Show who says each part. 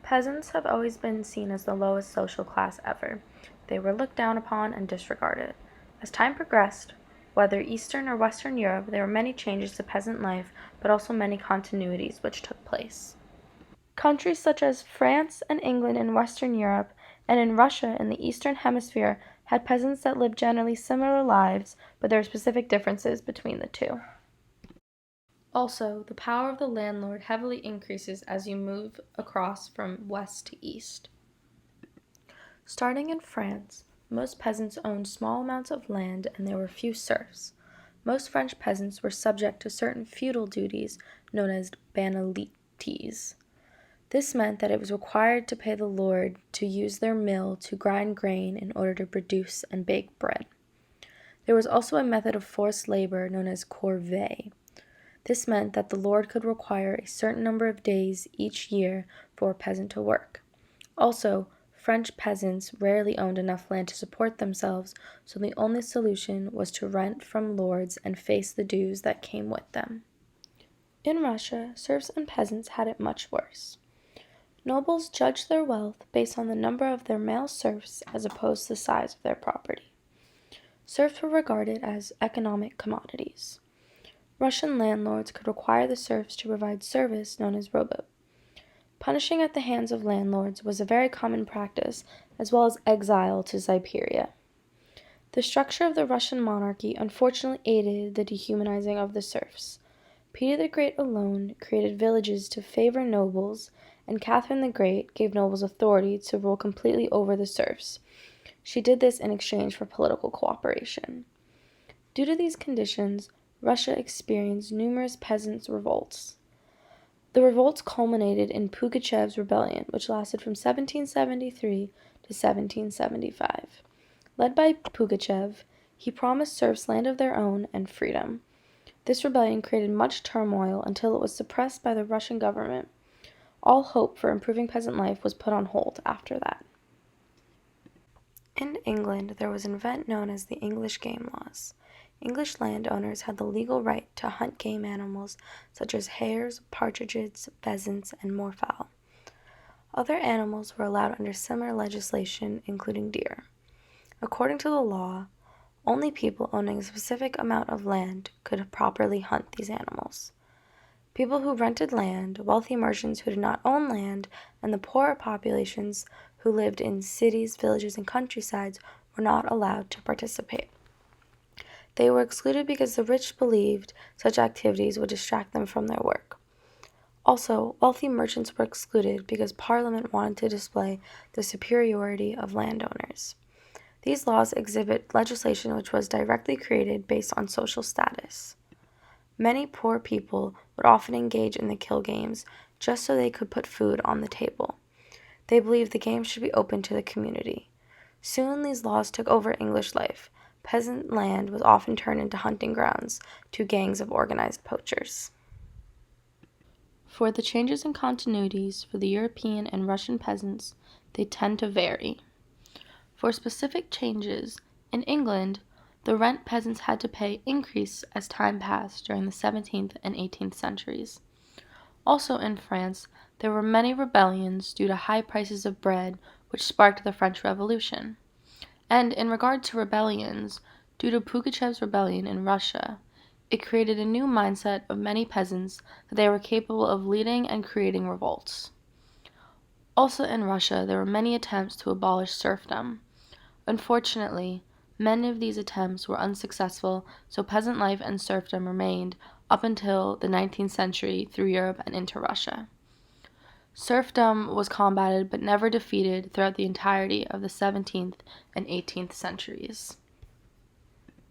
Speaker 1: Peasants have always been seen as the lowest social class ever. They were looked down upon and disregarded. As time progressed, whether Eastern or Western Europe, there were many changes to peasant life, but also many continuities which took place. Countries such as France and England in Western Europe, and in Russia in the Eastern Hemisphere, had peasants that lived generally similar lives, but there were specific differences between the two. Also, the power of the landlord heavily increases as you move across from west to east. Starting in France, most peasants owned small amounts of land and there were few serfs. Most French peasants were subject to certain feudal duties known as banalités. This meant that it was required to pay the lord to use their mill to grind grain in order to produce and bake bread. There was also a method of forced labor known as corvée. This meant that the lord could require a certain number of days each year for a peasant to work. Also, French peasants rarely owned enough land to support themselves, so the only solution was to rent from lords and face the dues that came with them. In Russia, serfs and peasants had it much worse. Nobles judged their wealth based on the number of their male serfs as opposed to the size of their property. Serfs were regarded as economic commodities. Russian landlords could require the serfs to provide service known as robot. Punishing at the hands of landlords was a very common practice, as well as exile to Siberia. The structure of the Russian monarchy unfortunately aided the dehumanizing of the serfs. Peter the Great alone created villages to favor nobles, and Catherine the Great gave nobles authority to rule completely over the serfs. She did this in exchange for political cooperation. Due to these conditions, Russia experienced numerous peasants' revolts. The revolts culminated in Pugachev's rebellion, which lasted from 1773 to 1775. Led by Pugachev, he promised serfs land of their own and freedom. This rebellion created much turmoil until it was suppressed by the Russian government. All hope for improving peasant life was put on hold after that. In England, there was an event known as the English Game Laws. English landowners had the legal right to hunt game animals such as hares, partridges, pheasants, and moorfowl. Other animals were allowed under similar legislation, including deer. According to the law, only people owning a specific amount of land could properly hunt these animals. People who rented land, wealthy merchants who did not own land, and the poorer populations who lived in cities, villages, and countrysides were not allowed to participate. They were excluded because the rich believed such activities would distract them from their work. Also, wealthy merchants were excluded because Parliament wanted to display the superiority of landowners. These laws exhibit legislation which was directly created based on social status. Many poor people would often engage in the kill games just so they could put food on the table. They believed the game should be open to the community. Soon these laws took over English life. Peasant land was often turned into hunting grounds to gangs of organized poachers. For the changes and continuities for the European and Russian peasants, they tend to vary. For specific changes, in England, the rent peasants had to pay increased as time passed during the 17th and 18th centuries. Also in France, there were many rebellions due to high prices of bread, which sparked the French Revolution. And in regard to rebellions, due to Pugachev's rebellion in Russia, it created a new mindset of many peasants that they were capable of leading and creating revolts. Also in Russia, there were many attempts to abolish serfdom. Unfortunately, many of these attempts were unsuccessful, so peasant life and serfdom remained up until the 19th century through Europe and into Russia. Serfdom was combated but never defeated throughout the entirety of the 17th and 18th centuries.